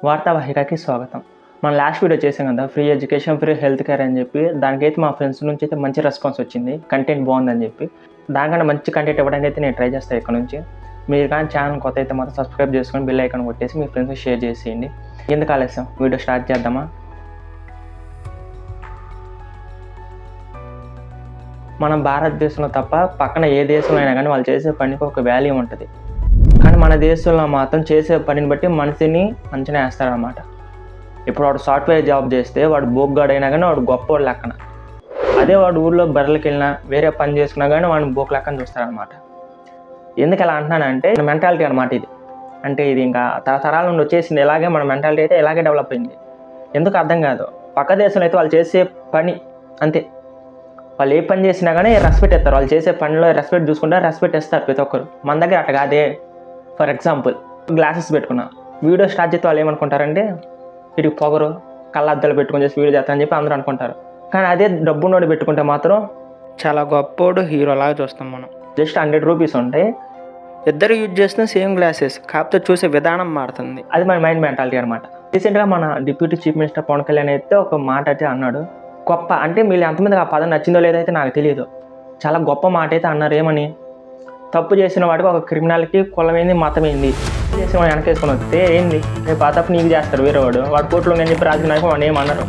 వార్తావాహికకి స్వాగతం. మనం last video చేసాం కదా, free education, free health care అని చెప్పి. దానికైతే మా ఫ్రెండ్స్ నుంచి అయితే మంచి రెస్పాన్స్ వచ్చింది, కంటెంట్ బాగుందని చెప్పి. దానికన్నా మంచి కంటెంట్ ఇవ్వడానికి అయితే నేను ట్రై చేస్తాను ఇక్కడ నుంచి. మీరు కానీ ఛానల్ కొత్త అయితే మాత్రం సబ్స్క్రైబ్ చేసుకొని బెల్ ఐకాన్ కొట్టేసి మీ ఫ్రెండ్స్కి షేర్ చేసేయండి. ఎందుకు ఆలస్యం, వీడియో స్టార్ట్ చేద్దామా? మన భారతదేశంలో తప్ప పక్కన ఏ దేశంలో అయినా కానీ వాళ్ళు చేసే పనికి ఒక వాల్యూ ఉంటుంది. కానీ మన దేశంలో మాత్రం చేసే పనిని బట్టి మనిషిని అంచనా వేస్తారనమాట. ఇప్పుడు వాడు సాఫ్ట్వేర్ జాబ్ చేస్తే వాడు బోగ్గాడైనా కానీ వాడు గొప్పవాడు లెక్కన. అదే వాడు ఊళ్ళో బర్రెలకి వెళ్ళినా వేరే పని చేసుకున్నా కానీ వాడిని బోక్ లెక్కన చూస్తారనమాట. ఎందుకు ఎలా అంటున్నానంటే మెంటాలిటీ అనమాట ఇది. అంటే ఇది ఇంకా తరతరాల నుండి వచ్చేసింది. ఇలాగే మన మెంటాలిటీ అయితే ఇలాగే డెవలప్ అయింది. ఎందుకు అర్థం కాదు. పక్క దేశంలో అయితే వాళ్ళు చేసే పని అంతే. వాళ్ళు ఏ పని చేసినా కానీ రెస్పెక్ట్ ఇస్తారు. వాళ్ళు చేసే పనిలో రెస్పెక్ట్ చూసుకుంటారు, రెస్పెక్ట్ ఇస్తారు ప్రతి ఒక్కరు. మన దగ్గర అట్ట కాదే. ఫర్ ఎగ్జాంపుల్, గ్లాసెస్ పెట్టుకున్నా, వీడియో స్టార్ట్ చేస్తే వాళ్ళు ఏమనుకుంటారంటే వీటికి పొగరు, కళ్ళద్దాలు పెట్టుకుని చేసి వీడియో చేస్తారని చెప్పి అందరూ అనుకుంటారు. కానీ అదే డబ్బున్నోడు పెట్టుకుంటే మాత్రం చాలా గొప్పోడు, హీరోలాగా చూస్తాం మనం. జస్ట్ 100 రూపీస్ ఉంటాయి, ఇద్దరు యూజ్ చేస్తున్న సేమ్ గ్లాసెస్, కాకపోతే చూసే విధానం మారుతుంది. అది మన మైండ్ మెంటాలిటీ అనమాట. రీసెంట్గా మన deputy chief minister Pawan Kalyan అయితే ఒక మాట అయితే అన్నాడు. గొప్ప అంటే మీరు ఎంతమంది ఆ పదం నచ్చిందో లేదైతే నాకు తెలియదు. చాలా గొప్ప మాట అయితే అన్నారు. ఏమని? తప్పు చేసిన వాడికి ఒక క్రిమినల్కి కులం ఏంది, మతం ఏంది, చేసిన వాడు వెనకేసుకొని వస్తే ఏంది రేపు ఆ తప్పు నీకు చేస్తారు వేరే వాడు కోర్టులో నేను చెప్పి రాజకీయ నాయకులు వాడు ఏమన్నారు.